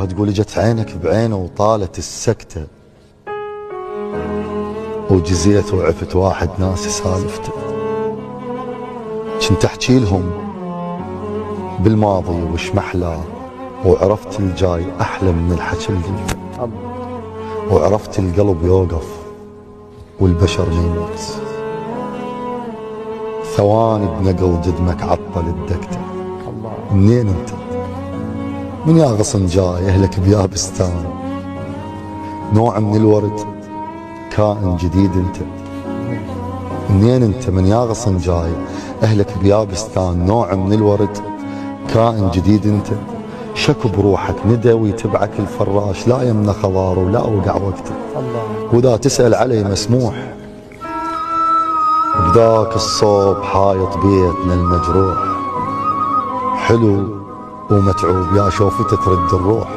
تقول جت عينك بعينه وطالت السكتة وجزيت وعفت واحد ناسي سالفته. كنت احكي لهم بالماضي وش محلاه، وعرفت الجاي احلى من الحكي اللي قلته، وعرفت القلب يوقف والبشر ما يموت. ثواني بنقل جدمك عطل الدكتة. منين انت؟ من يا غصن جاي اهلك بيابستان، نوع من الورد كائن جديد انت. منين انت؟ من يا غصن جاي اهلك بيابستان، نوع من الورد كائن جديد انت. شك بروحك ندى ويتبعك الفراش، لا يمنى خضار ولا اوقع وقته، واذا تسأل علي مسموح. بذاك الصوب حايط بيتنا المجروح، حلو ومتعوب يا شوفته ترد الروح.